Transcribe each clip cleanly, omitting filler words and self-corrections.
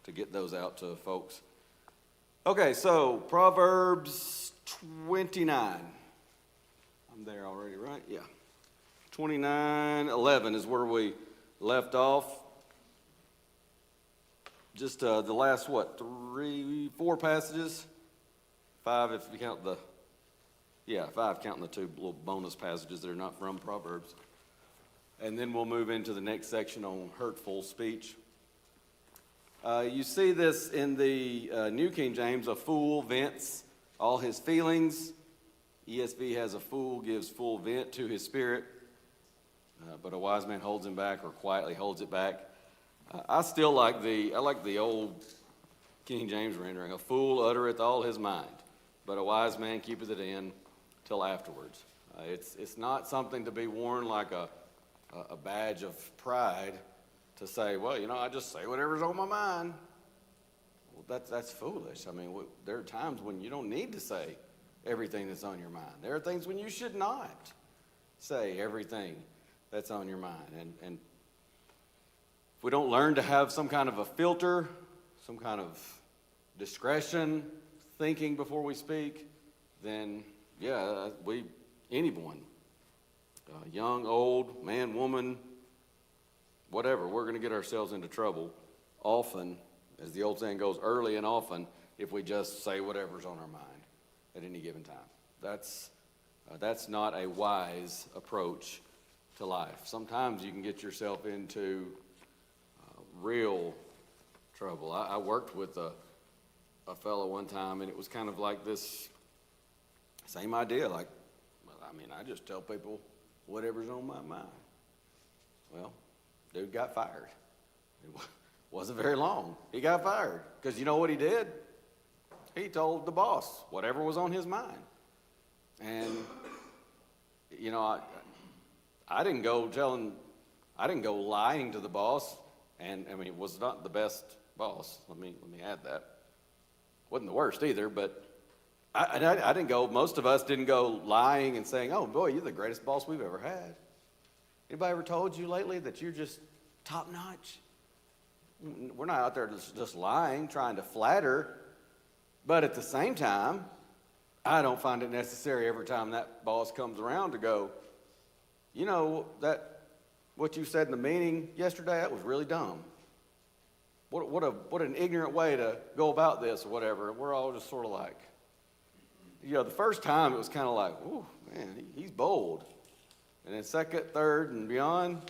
to get those out to folks. Okay, so Proverbs 29. I'm there already, right? Yeah. 29:11 is where we left off. Just the last, 4 passages? 5 if you count 5 counting the 2 little bonus passages that are not from Proverbs. And then we'll move into the next section on hurtful speech. You see this in the New King James. A fool vents all his feelings. ESV has a fool gives full vent to his spirit, but a wise man holds him back or quietly holds it back. I still like the old King James rendering. A fool uttereth all his mind, but a wise man keepeth it in till afterwards. It's not something to be worn like a badge of pride to say, well, I just say whatever's on my mind. Well, that's foolish. I mean, there are times when you don't need to say everything that's on your mind. There are things when you should not say everything that's on your mind. And if we don't learn to have some kind of a filter, some kind of discretion, thinking before we speak, then, anyone, young, old, man, woman, whatever, we're going to get ourselves into trouble often, as the old saying goes, early and often, if we just say whatever's on our mind at any given time. That's not a wise approach to life. Sometimes you can get yourself into real trouble. I worked with a fellow one time, and it was kind of like this same idea. I just tell people whatever's on my mind. Well, dude got fired. It wasn't very long. He got fired because you know what he did? He told the boss whatever was on his mind. And, I didn't go lying to the boss. And, it was not the best boss. Let me add that. Wasn't the worst either, but I didn't go, most of us didn't go lying and saying, oh, boy, you're the greatest boss we've ever had. Anybody ever told you lately that you're just top notch? We're not out there just lying, trying to flatter. But at the same time, I don't find it necessary every time that boss comes around to go, that what you said in the meeting yesterday, that was really dumb. What an ignorant way to go about this or whatever. And we're all just sort of like, the first time it was kind of like, ooh, man, he's bold. And then second, third, and beyond,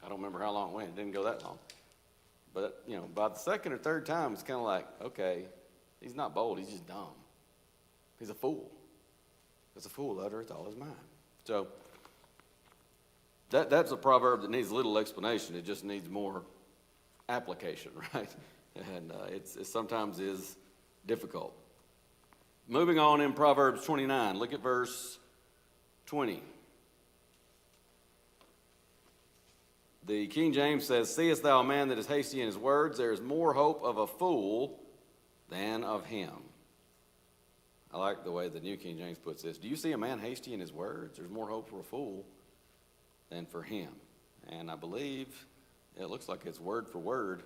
I don't remember how long it went. It didn't go that long. But, by the second or third time, it's kind of like, okay, he's not bold, he's just dumb. He's a fool. Because a fool uttereth all his mind. So, that's a proverb that needs little explanation. It just needs more application, right? And it sometimes is difficult. Moving on in Proverbs 29, look at verse 20. The King James says, seest thou a man that is hasty in his words? There is more hope of a fool than of him. I like the way the New King James puts this. Do you see a man hasty in his words? There's more hope for a fool than for him. And I believe it looks like it's word for word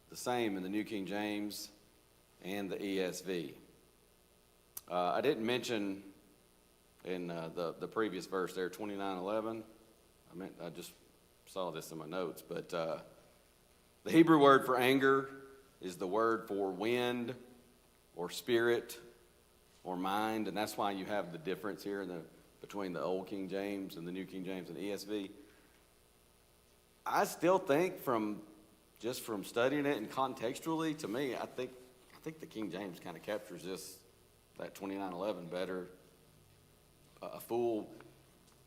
the same in the New King James and the ESV. I didn't mention in the previous verse there, 29:11. I just saw this in my notes, but the Hebrew word for anger is the word for wind or spirit or mind, and that's why you have the difference here between the Old King James and the New King James and ESV. I still think from studying it and contextually, to me, I think the King James kind of captures that 29:11 better. A fool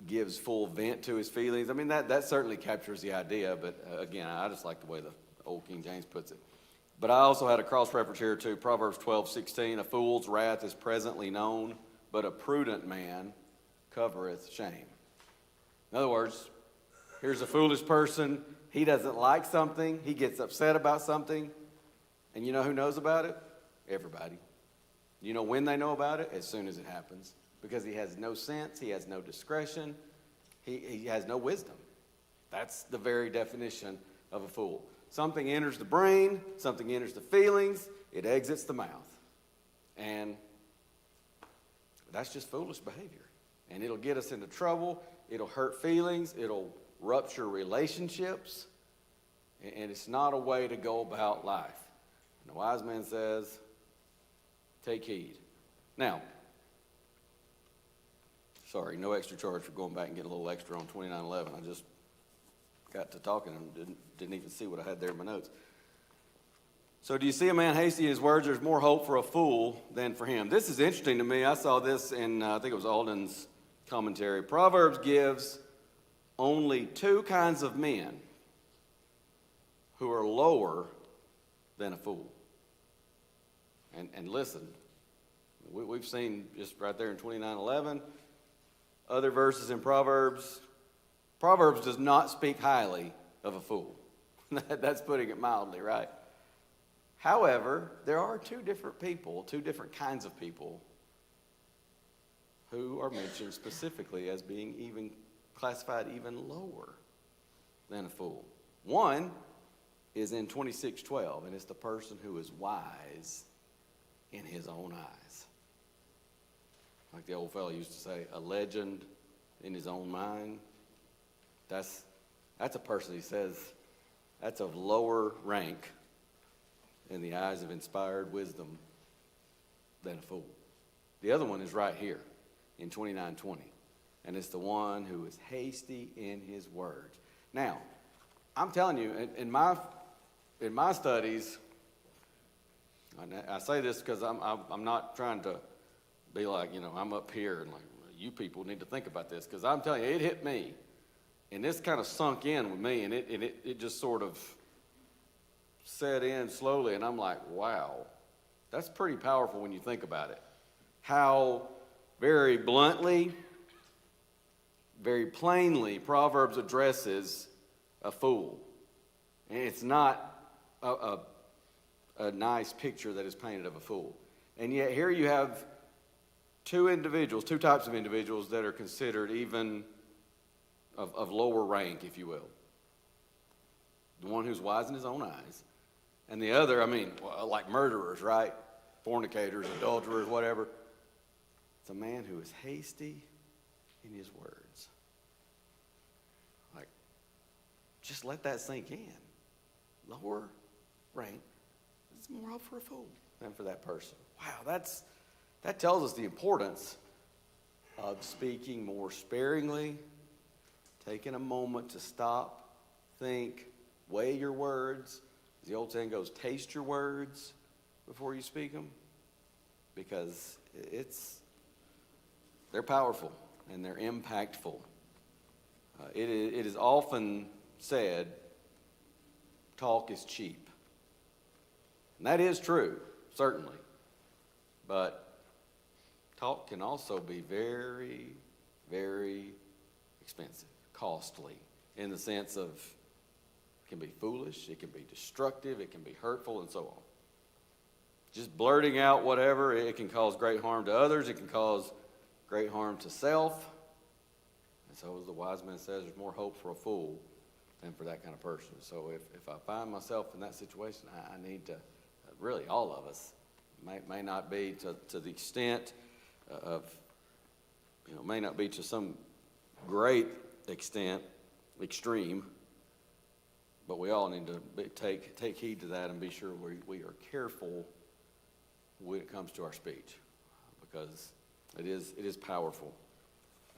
gives full vent to his feelings. That certainly captures the idea, but again, I just like the way the Old King James puts it. But I also had a cross-reference here too, Proverbs 12:16. A fool's wrath is presently known, but a prudent man covereth shame. In other words, here's a foolish person. He doesn't like something. He gets upset about something. And you know who knows about it? Everybody. You know when they know about it? As soon as it happens. Because he has no sense. He has no discretion. He has no wisdom. That's the very definition of a fool. Something enters the brain, something enters the feelings, it exits the mouth. And that's just foolish behavior. And it'll get us into trouble, it'll hurt feelings, it'll rupture relationships, and it's not a way to go about life. And the wise man says, take heed. Now, sorry, no extra charge for going back and getting a little extra on 29:11. I just got to talking and didn't even see what I had there in my notes. So do you see a man hasty in his words? There's more hope for a fool than for him. This is interesting to me. I saw this in, I think it was Alden's commentary. Proverbs gives only two kinds of men who are lower than a fool. And listen, we've seen just right there in 29:11, other verses in Proverbs. Proverbs does not speak highly of a fool. That's putting it mildly, right? However, there are two different kinds of people who are mentioned specifically as being even classified even lower than a fool. One is in 26:12, and it's the person who is wise in his own eyes. Like the old fellow used to say, a legend in his own mind. That's a person, he says, that's of lower rank in the eyes of inspired wisdom than a fool. The other one is right here in 29:20, and it's the one who is hasty in his words. Now, I'm telling you, in my studies, and I say this because I'm not trying to be like, I'm up here and like, you people need to think about this, because I'm telling you, it hit me, and this kind of sunk in with me, and it just sort of set in slowly, and I'm like, wow, that's pretty powerful when you think about it. How very bluntly, very plainly, Proverbs addresses a fool. And it's not a nice picture that is painted of a fool. And yet here you have two types of individuals that are considered even of lower rank, if you will. The one who's wise in his own eyes. And the other, like murderers, right? Fornicators, adulterers, whatever. It's a man who is hasty in his words. Like, just let that sink in. Lower rank. It's more hope for a fool than for that person. Wow, that tells us the importance of speaking more sparingly, taking a moment to stop, think, weigh your words. As the old saying goes, taste your words before you speak them, because they're powerful and they're impactful. It is often said, talk is cheap. And that is true, certainly. But talk can also be very, very expensive, costly, in the sense of it can be foolish, it can be destructive, it can be hurtful, and so on. Just blurting out whatever, it can cause great harm to others, it can cause great harm to self. And so as the wise man says, there's more hope for a fool than for that kind of person. So if I find myself in that situation, I need to, really all of us, may not be to the extent of, may not be to some great extent, extreme, but we all need to take heed to that and be sure we are careful when it comes to our speech, because it is powerful.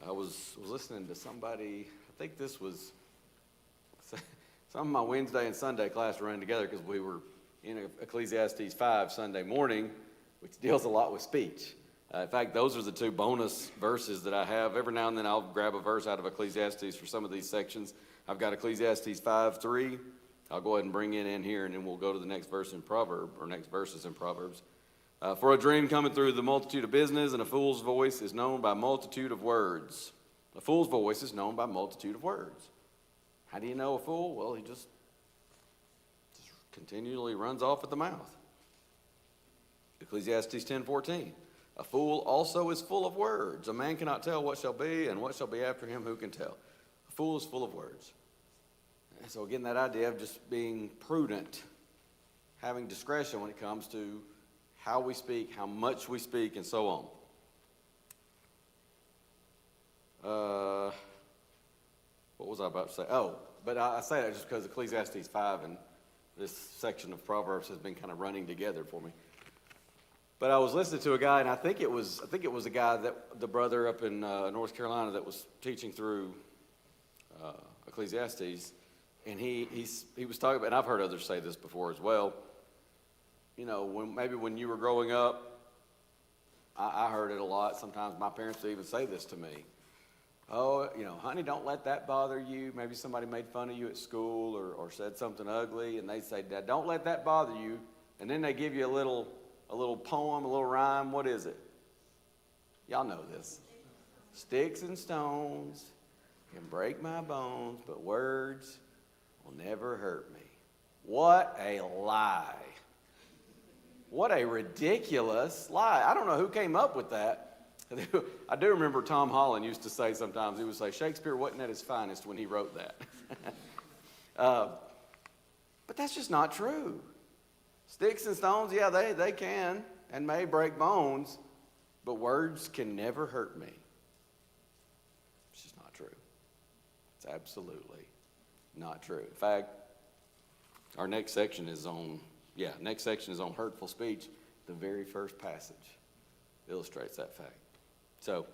I was listening to somebody, I think this was some of my Wednesday and Sunday class running together, because we were in Ecclesiastes 5 Sunday morning, which deals a lot with speech. In fact, those are the two bonus verses that I have. Every now and then I'll grab a verse out of Ecclesiastes for some of these sections. I've got Ecclesiastes 5:3. I'll go ahead and bring it in here, and then we'll go to the next verse in Proverbs, or next verses in Proverbs. For a dream cometh through the multitude of business, and a fool's voice is known by multitude of words. A fool's voice is known by multitude of words. How do you know a fool? Well, he just continually runs off at the mouth. Ecclesiastes 10:14. A fool also is full of words. A man cannot tell what shall be, and what shall be after him, who can tell? A fool is full of words. so again, that idea of just being prudent, having discretion when it comes to how we speak, how much we speak, and so on. What was I about to say? Oh, but I say that just because Ecclesiastes 5 and this section of Proverbs has been kind of running together for me. But I was listening to a guy, and I think it was a guy, that the brother up in North Carolina, that was teaching through Ecclesiastes, and he was talking about, and I've heard others say this before as well. You know, when you were growing up, I heard it a lot. Sometimes my parents would even say this to me. Oh, you know, honey, don't let that bother you. Maybe somebody made fun of you at school or said something ugly, and they say, Dad, don't let that bother you. And then they give you a little poem, a little rhyme. What is it? Y'all know this. Sticks and stones can break my bones, but words will never hurt me. What a lie. What a ridiculous lie. I don't know who came up with that. I do remember Tom Holland used to say sometimes, he would say, Shakespeare wasn't at his finest when he wrote that. But that's just not true. Sticks and stones, yeah, they can and may break bones, but words can never hurt me. It's just not true. It's absolutely not true. In fact, our next section is on hurtful speech. The very first passage illustrates that fact. So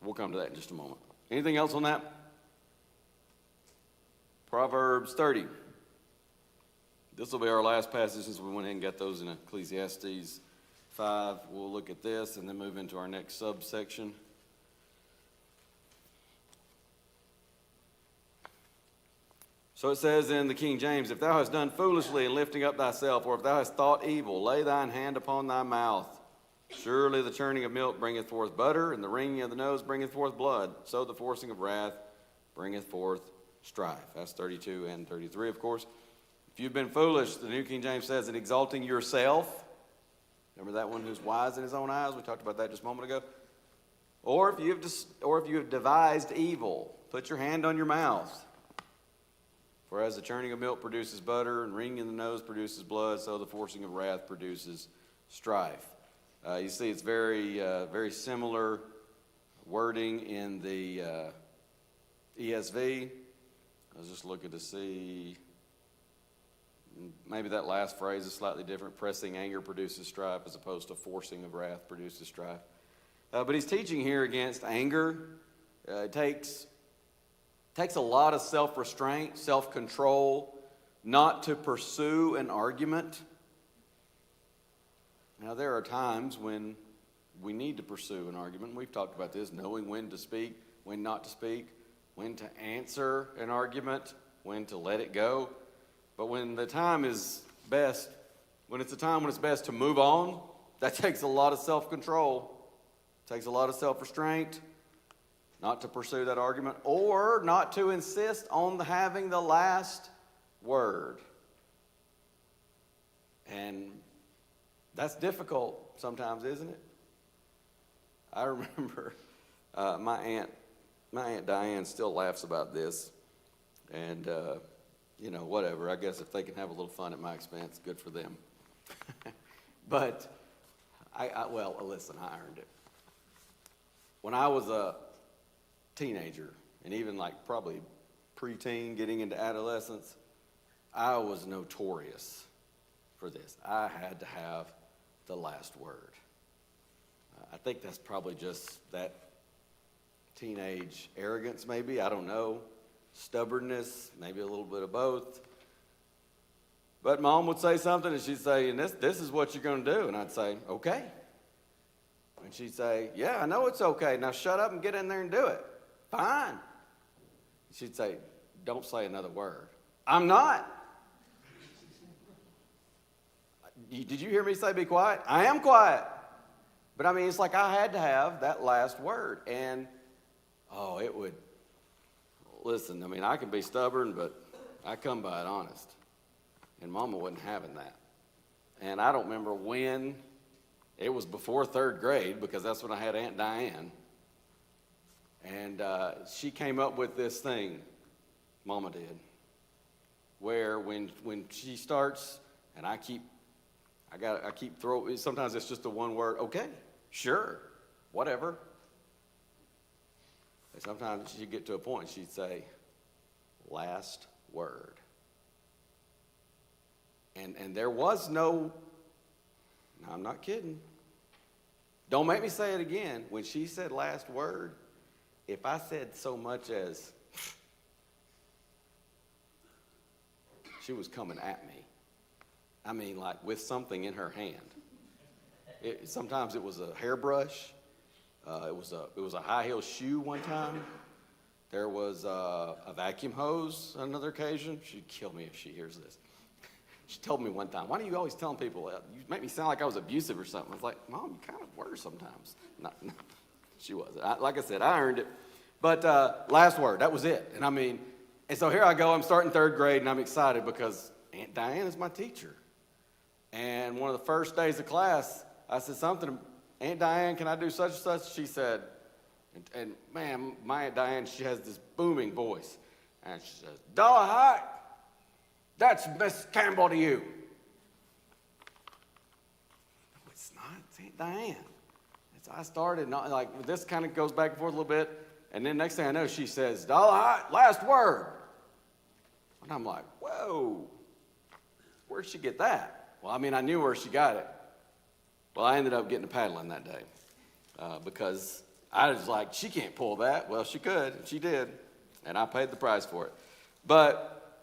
we'll come to that in just a moment. Anything else on that? Proverbs 30. This will be our last passage since we went ahead and got those in Ecclesiastes 5. We'll look at this and then move into our next subsection. So it says in the King James, if thou hast done foolishly in lifting up thyself, or if thou hast thought evil, lay thine hand upon thy mouth. Surely the churning of milk bringeth forth butter, and the wringing of the nose bringeth forth blood. So the forcing of wrath bringeth forth strife. That's 32 and 33, of course. If you've been foolish, the New King James says, in exalting yourself. Remember that one who's wise in his own eyes? We talked about that just a moment ago. Or if you have devised evil, put your hand on your mouth. For as the churning of milk produces butter, and wringing in the nose produces blood, so the forcing of wrath produces strife. You see, it's very similar wording in the ESV. I was just looking to see, maybe that last phrase is slightly different. Pressing anger produces strife, as opposed to forcing of wrath produces strife. But he's teaching here against anger. It takes a lot of self-restraint, self-control, not to pursue an argument. Now, there are times when we need to pursue an argument. We've talked about this, knowing when to speak, when not to speak, when to answer an argument, when to let it go. But when the time is best, when it's a time when it's best to move on, that takes a lot of self-control, takes a lot of self-restraint, not to pursue that argument, or not to insist on having the last word. And that's difficult sometimes, isn't it? I remember my aunt Diane still laughs about this, and whatever. I guess if they can have a little fun at my expense, good for them. But listen, I earned it. When I was a teenager, and even like probably preteen, getting into adolescence, I was notorious for this. I had to have the last word. I think that's probably just that teenage arrogance, maybe. I don't know. Stubbornness, maybe a little bit of both. But Mom would say something, and she'd say, and this is what you're going to do. And I'd say, okay. And she'd say, yeah, I know it's okay. Now shut up and get in there and do it. Fine. She'd say, don't say another word. I'm not. Did you hear me say be quiet? I am quiet. But I mean, it's like I had to have that last word. And, it would, listen, I mean, I can be stubborn, but I come by it honest. And Mama wasn't having that. And I don't remember when. It was before third grade, because that's when I had Aunt Diane. And she came up with this thing, Mama did. where when she starts, and I keep throwing, sometimes it's just a one word, okay, sure, whatever. And sometimes she'd get to a point, she'd say, last word. And there was no, I'm not kidding. Don't make me say it again. When she said last word, if I said so much as, she was coming at me. I mean, like with something in her hand. Sometimes it was a hairbrush. It was a high heel shoe one time. There was a vacuum hose on another occasion. She'd kill me if she hears this. She told me one time, why do you always telling people, you make me sound like I was abusive or something? I was like, Mom, you kind of were sometimes. No, she wasn't. Like I said, I earned it. But last word, that was it. And I mean, and so here I go, I'm starting third grade, and I'm excited because Aunt Diane is my teacher. And one of the first days of class, I said something, Aunt Diane, can I do such and such? She said, and man, my Aunt Diane, she has this booming voice. And she says, Dollahite, that's Miss Campbell to you. No, it's not. It's Aunt Diane. And so I started, like, this kind of goes back and forth a little bit. And then next thing I know, she says, Dollahite, last word. And I'm like, whoa, where'd she get that? Well, I mean, I knew where she got it. Well, I ended up getting a paddling that day because I was like, she can't pull that. Well, she could, and she did, and I paid the price for it. But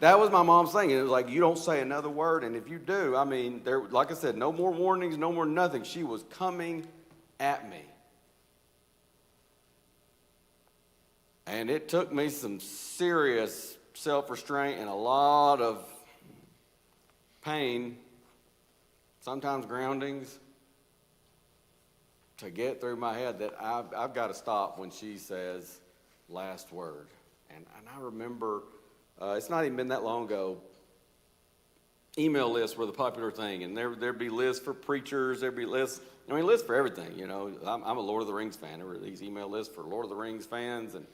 that was my mom's thing. It was like, you don't say another word, and if you do, I mean, there, like I said, no more warnings, no more nothing. She was coming at me. And it took me some serious self-restraint and a lot of pain, sometimes groundings, to get through my head that I've got to stop when she says last word. And I remember, it's not even been that long ago, email lists were the popular thing, and there'd be lists for preachers, there'd be lists, lists for everything, you know. I'm a Lord of the Rings fan. There were these email lists for Lord of the Rings fans, and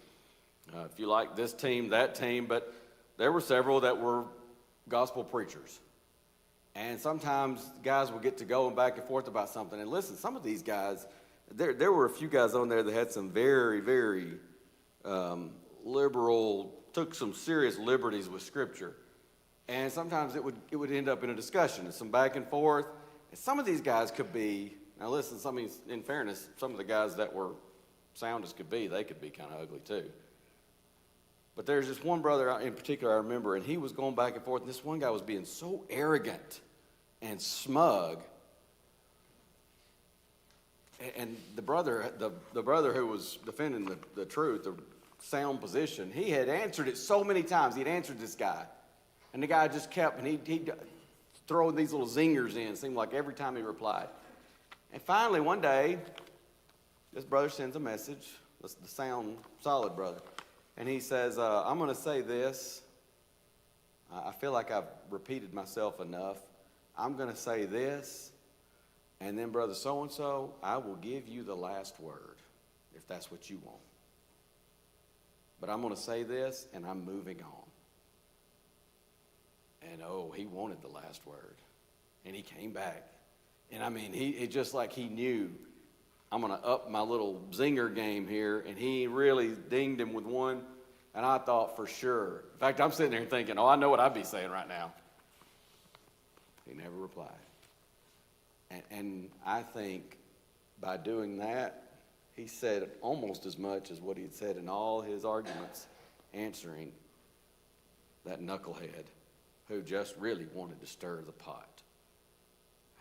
if you like this team, that team, but there were several that were gospel preachers. And sometimes guys would get to going back and forth about something. And listen, some of these guys, there were a few guys on there that had some very, very liberal, took some serious liberties with Scripture. And sometimes it would end up in a discussion and some back and forth. And some of these guys could be, now listen, in fairness, some of the guys that were sound as could be, they could be kind of ugly too. But there's this one brother in particular I remember, and he was going back and forth, and this one guy was being so arrogant and smug. And the brother who was defending the truth, the sound position, he had answered it so many times. He'd answered this guy. And the guy just kept, and he'd throw these little zingers in, it seemed like every time he replied. And finally, one day, this brother sends a message, the sound solid brother. And he says, I'm going to say this. I feel like I've repeated myself enough. I'm going to say this. And then, brother so-and-so, I will give you the last word, if that's what you want. But I'm going to say this, and I'm moving on. And, he wanted the last word. And he came back. And, it just like he knew, I'm going to up my little zinger game here. And he really dinged him with one. And I thought for sure. In fact, I'm sitting there thinking, I know what I'd be saying right now. He never replied. And I think by doing that, he said almost as much as what he had said in all his arguments, answering that knucklehead who just really wanted to stir the pot.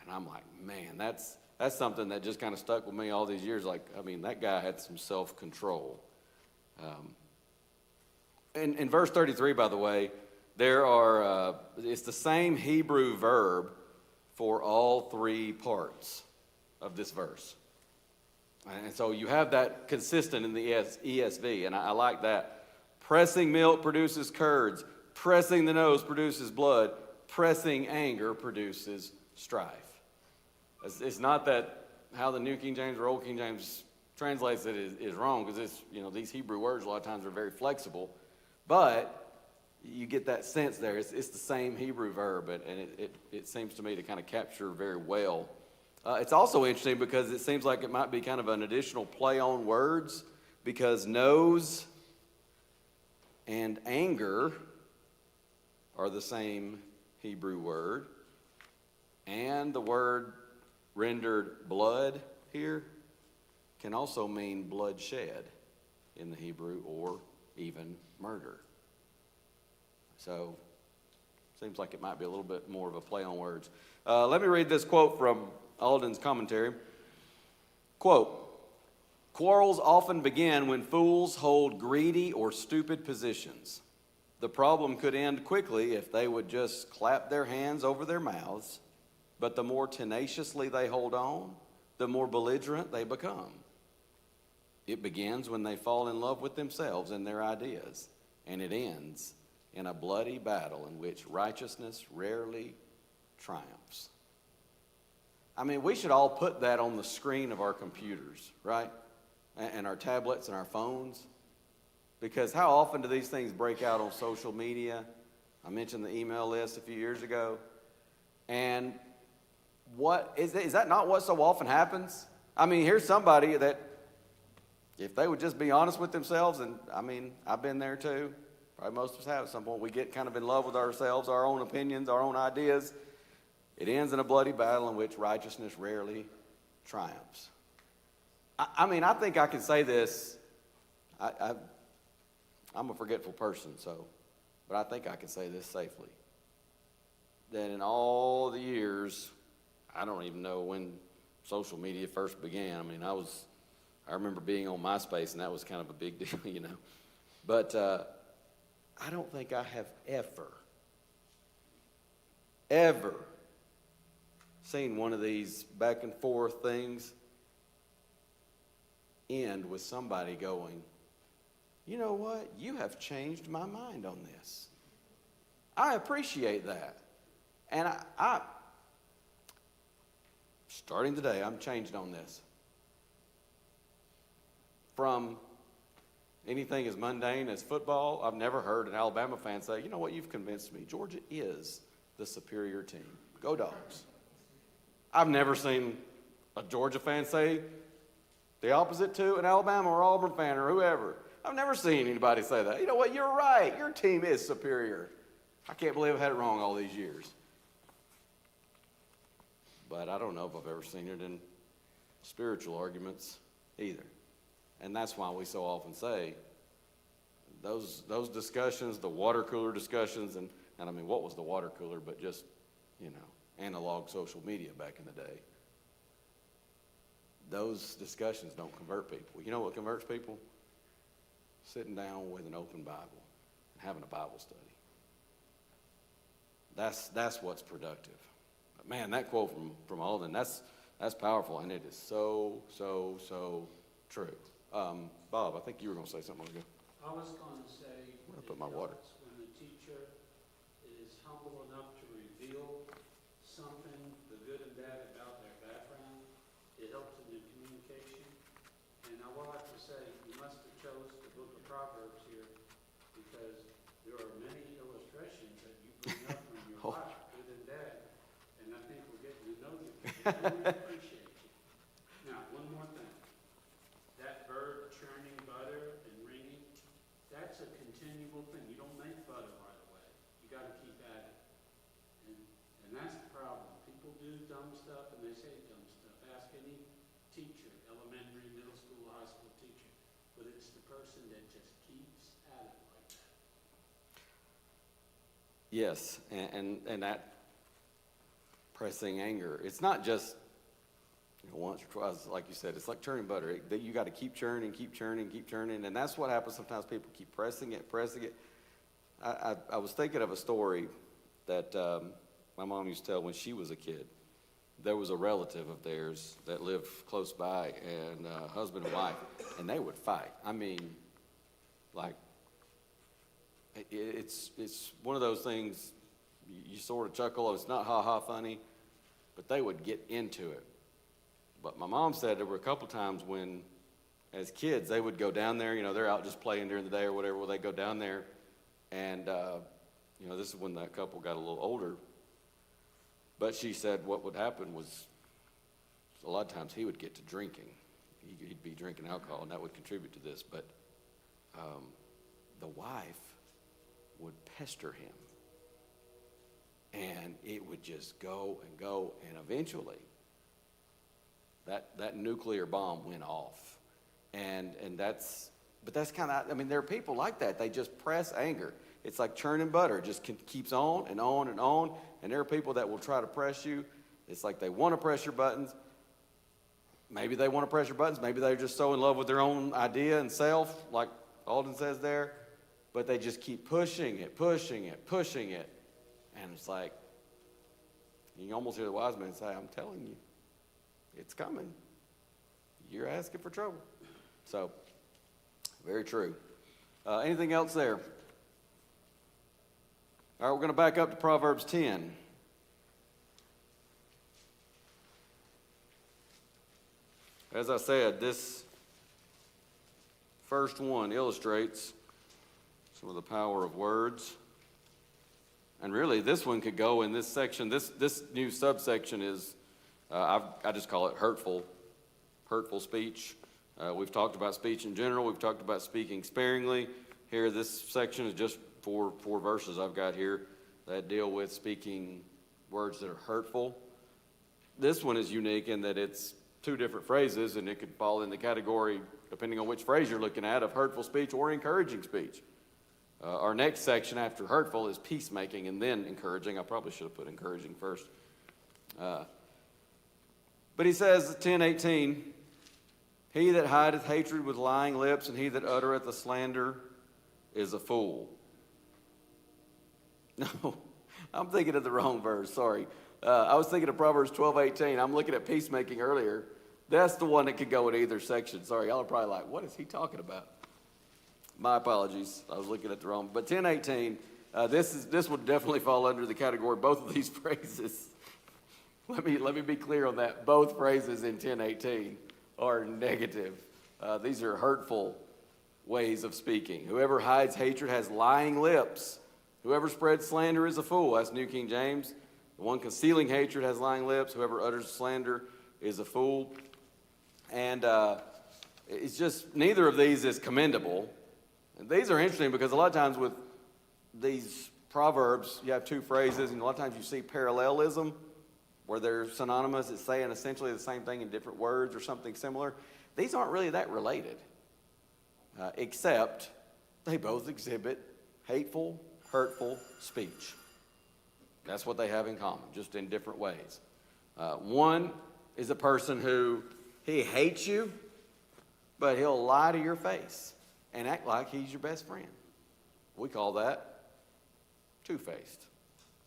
And I'm like, man, that's something that just kind of stuck with me all these years. That guy had some self-control. In verse 33, by the way, there are, it's the same Hebrew verb for all three parts of this verse. And so you have that consistent in the ESV, and I like that. Pressing milk produces curds. Pressing the nose produces blood. Pressing anger produces strife. It's not that how the New King James or Old King James translates it is wrong, because these Hebrew words a lot of times are very flexible. But you get that sense there. It's the same Hebrew verb, and it seems to me to kind of capture very well. It's also interesting because it seems like it might be kind of an additional play on words, because nose and anger are the same Hebrew word, and the word rendered blood here can also mean bloodshed in the Hebrew, or even murder. So, seems like it might be a little bit more of a play on words. Let me read this quote from Alden's commentary. Quote, "Quarrels often begin when fools hold greedy or stupid positions. The problem could end quickly if they would just clap their hands over their mouths, but the more tenaciously they hold on, the more belligerent they become. It begins when they fall in love with themselves and their ideas, and it ends in a bloody battle in which righteousness rarely triumphs." I mean, we should all put that on the screen of our computers, right? And our tablets and our phones. Because how often do these things break out on social media? I mentioned the email list a few years ago. And what is that not what so often happens? I mean, here's somebody that, if they would just be honest with themselves, and I mean, I've been there too. Probably most of us have at some point. We get kind of in love with ourselves, our own opinions, our own ideas. It ends in a bloody battle in which righteousness rarely triumphs. I mean, I think I can say this. I'm a forgetful person, but I think I can say this safely. That in all the years, I don't even know when social media first began. I mean, I remember being on MySpace, and that was kind of a big deal, you know. But I don't think I have ever seen one of these back and forth things end with somebody going, "You know what? You have changed my mind on this. I appreciate that." And I starting today, I'm changed on this. From anything as mundane as football, I've never heard an Alabama fan say, "You know what, you've convinced me. Georgia is the superior team. Go Dogs." I've never seen a Georgia fan say the opposite to an Alabama or Auburn fan or whoever. I've never seen anybody say that. "You know what, you're right. Your team is superior. I can't believe I've had it wrong all these years." But I don't know if I've ever seen it in spiritual arguments either. And that's why we so often say those discussions, the water cooler discussions, and I mean, what was the water cooler but just, you know, analog social media back in the day. Those discussions don't convert people. You know what converts people? Sitting down with an open Bible and having a Bible study. That's what's productive. But man, that quote from Alden, that's powerful, and it is so true. Bob, I think you were going to say something ago. I was going to say, I'm going to put my water. When the teacher is humble enough to reveal something, the good and bad about their background, it helps in the communication. And I will have to say, you must have chose the book of Proverbs here, because there are many illustrations that you bring up from your life, good and bad. And I think we're getting to know you. We appreciate you. Now, one more thing. That verb, churning butter and wringing, that's a continual thing. You don't make butter right away. You got to keep at it. And that's the problem. People do dumb stuff and they say dumb stuff. Ask any teacher, elementary, middle school, high school teacher. But it's the person that just keeps at it like that. Yes, and that pressing anger. It's not just once or twice, like you said. It's like churning butter. You got to keep churning, and that's what happens sometimes. People keep pressing it. I was thinking of a story that my mom used to tell when she was a kid. There was a relative of theirs that lived close by, and husband and wife, and they would fight. I mean, like, it's one of those things you sort of chuckle. It's not ha-ha funny, but they would get into it. But my mom said there were a couple times when, as kids, they would go down there. You know, they're out just playing during the day or whatever. Well, they go down there, and This is when that couple got a little older. But she said what would happen was a lot of times he would get to drinking. He'd be drinking alcohol, and that would contribute to this. But the wife would pester him. And it would just go and go. And eventually, that nuclear bomb went off. But that's kind of, there are people like that. They just press anger. It's like churning butter. It just keeps on and on and on. And there are people that will try to press you. It's like they want to press your buttons. Maybe they want to press your buttons. Maybe they're just so in love with their own idea and self, like Alden says there. But they just keep pushing it. And it's like, you can almost hear the wise man say, I'm telling you, it's coming. You're asking for trouble. So, very true. Anything else there? All right, we're going to back up to Proverbs 10. As I said, this first one illustrates some of the power of words. And really, this one could go in this section. This new subsection is, I just call it hurtful speech. We've talked about speech in general. We've talked about speaking sparingly. Here, this section is just four verses I've got here that deal with speaking words that are hurtful. This one is unique in that it's two different phrases, and it could fall in the category, depending on which phrase you're looking at, of hurtful speech or encouraging speech. Our next section after hurtful is peacemaking and then encouraging. I probably should have put encouraging first. But he says, 10:18, he that hideth hatred with lying lips and he that uttereth a slander is a fool. No, I'm thinking of the wrong verse, sorry. I was thinking of Proverbs 12:18. I'm looking at peacemaking earlier. That's the one that could go in either section. Sorry, y'all are probably like, what is he talking about? My apologies. I was looking at the wrong. But 10:18, this would definitely fall under the category, both of these phrases. Let me be clear on that. Both phrases in 10:18 are negative. These are hurtful ways of speaking. Whoever hides hatred has lying lips. Whoever spreads slander is a fool. That's New King James. The one concealing hatred has lying lips. Whoever utters slander is a fool. And it's just, neither of these is commendable. And these are interesting because a lot of times with these proverbs, you have two phrases, and a lot of times you see parallelism where they're synonymous. It's saying essentially the same thing in different words or something similar. These aren't really that related, except they both exhibit hateful, hurtful speech. That's what they have in common, just in different ways. One is a person who, he hates you, but he'll lie to your face and act like he's your best friend. We call that two-faced.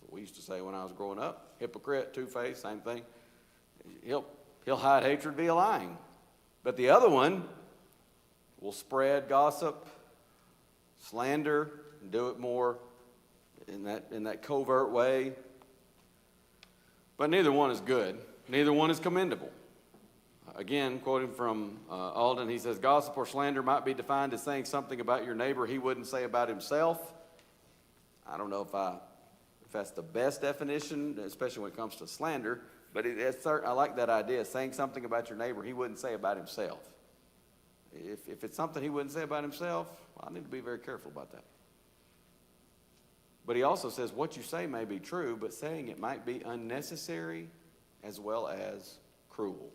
What we used to say when I was growing up. Hypocrite, two-faced, same thing. He'll hide hatred via lying. But the other one will spread gossip, slander, and do it more in that covert way. But neither one is good. Neither one is commendable. Again, quoting from Alden, he says, gossip or slander might be defined as saying something about your neighbor he wouldn't say about himself. I don't know if that's the best definition, especially when it comes to slander, but I like that idea, saying something about your neighbor he wouldn't say about himself. If it's something he wouldn't say about himself, I need to be very careful about that. But he also says what you say may be true, but saying it might be unnecessary as well as cruel.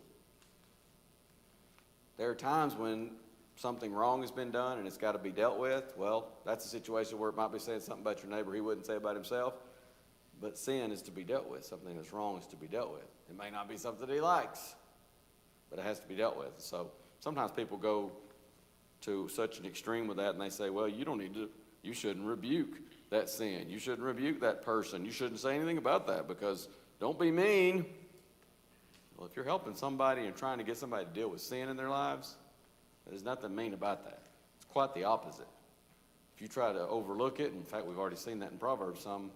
There are times when something wrong has been done and it's got to be dealt with. Well, that's a situation where it might be saying something about your neighbor he wouldn't say about himself. But sin is to be dealt with. Something that's wrong is to be dealt with. It may not be something that he likes, but it has to be dealt with. So sometimes people go to such an extreme with that and they say, well, you shouldn't rebuke that sin. You shouldn't rebuke that person. You shouldn't say anything about that because don't be mean. Well, if you're helping somebody and trying to get somebody to deal with sin in their lives, there's nothing mean about that. It's quite the opposite. If you try to overlook it, in fact, we've already seen that in Proverbs some,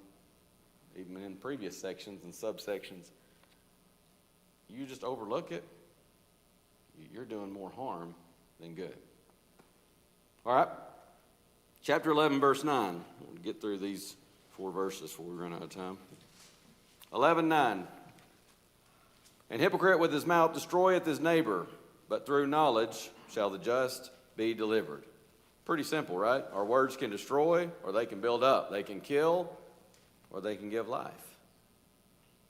even in previous sections and subsections, you just overlook it, you're doing more harm than good. All right, chapter 11, verse 9. We'll get through these 4 verses before we run out of time. 11:9. An hypocrite with his mouth destroyeth his neighbor, but through knowledge shall the just be delivered. Pretty simple, right? Our words can destroy or they can build up. They can kill or they can give life.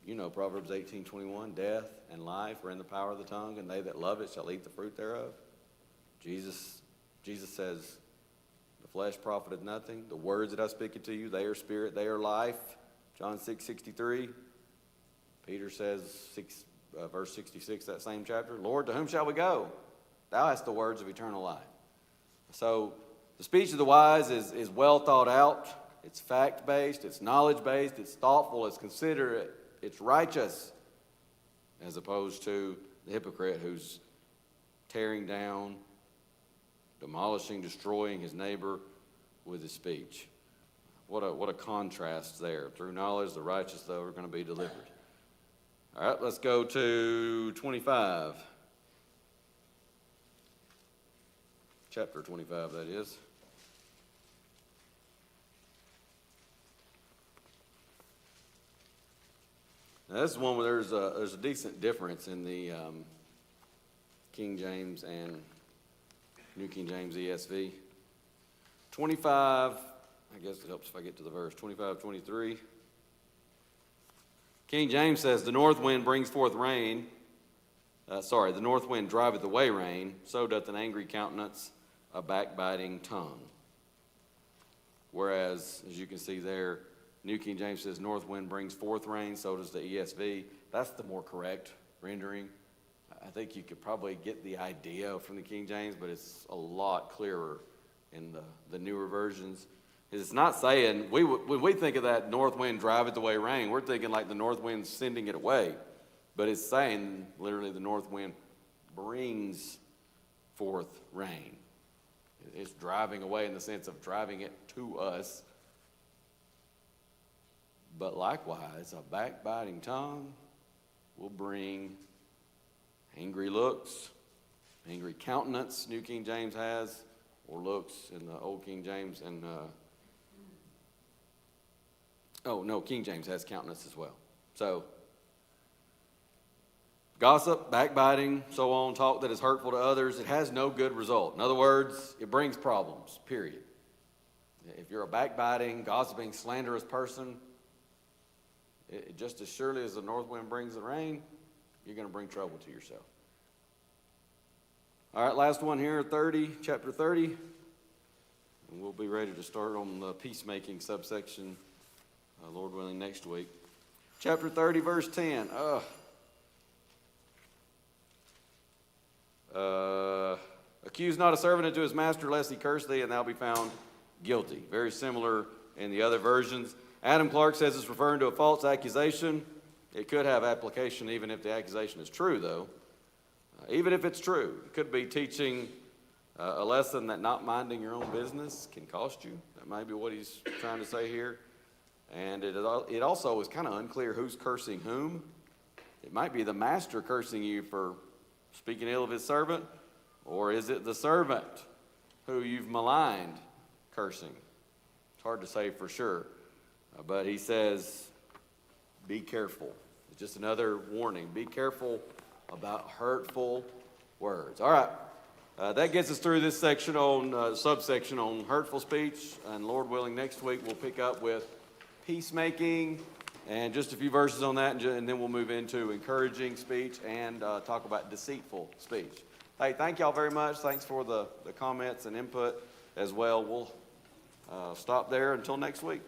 You know Proverbs 18:21, death and life are in the power of the tongue, and they that love it shall eat the fruit thereof. Jesus says, the flesh profiteth nothing. The words that I speak unto you, they are spirit, they are life. John 6:63. Peter says, verse 66, that same chapter, Lord, to whom shall we go? Thou hast the words of eternal life. So the speech of the wise is well thought out. It's fact-based, it's knowledge-based, it's thoughtful, it's considerate, it's righteous, as opposed to the hypocrite who's tearing down, demolishing, destroying his neighbor with his speech. What a contrast there. Through knowledge, the righteous, though, are going to be delivered. All right, let's go to 25. Chapter 25, that is. Now, this is one where there's a decent difference in the King James and New King James ESV. 25, I guess it helps if I get to the verse, 25:23. King James says, the north wind brings forth rain. The north wind driveth away rain, so doth an angry countenance a backbiting tongue. Whereas, as you can see there, New King James says, north wind brings forth rain, so does the ESV. That's the more correct rendering. I think you could probably get the idea from the King James, but it's a lot clearer in the newer versions. It's not saying, when we think of that north wind driveth away rain, we're thinking like the north wind's sending it away. But it's saying, literally, the north wind brings forth rain. It's driving away in the sense of driving it to us. But likewise, a backbiting tongue will bring angry looks, angry countenance, New King James has, or looks in the Old King James, and King James has countenance as well. So, gossip, backbiting, so on, talk that is hurtful to others, it has no good result. In other words, it brings problems, period. If you're a backbiting, gossiping, slanderous person, it just as surely as the north wind brings the rain, you're going to bring trouble to yourself. All right, last one here, chapter 30. And we'll be ready to start on the peacemaking subsection, Lord willing, next week. Chapter 30, verse 10. Accuse not a servant unto his master, lest he curse thee, and thou be found guilty. Very similar in the other versions. Adam Clark says it's referring to a false accusation. It could have application even if the accusation is true, though. Even if it's true, it could be teaching a lesson that not minding your own business can cost you. That may be what he's trying to say here. And it also is kind of unclear who's cursing whom. It might be the master cursing you for speaking ill of his servant, or is it the servant who you've maligned cursing? It's hard to say for sure. But he says, be careful. It's just another warning. Be careful about hurtful words. All right. That gets us through this section subsection on hurtful speech. And Lord willing, next week we'll pick up with peacemaking and just a few verses on that. And then we'll move into encouraging speech and talk about deceitful speech. Hey, thank y'all very much. Thanks for the comments and input as well. We'll stop there until next week.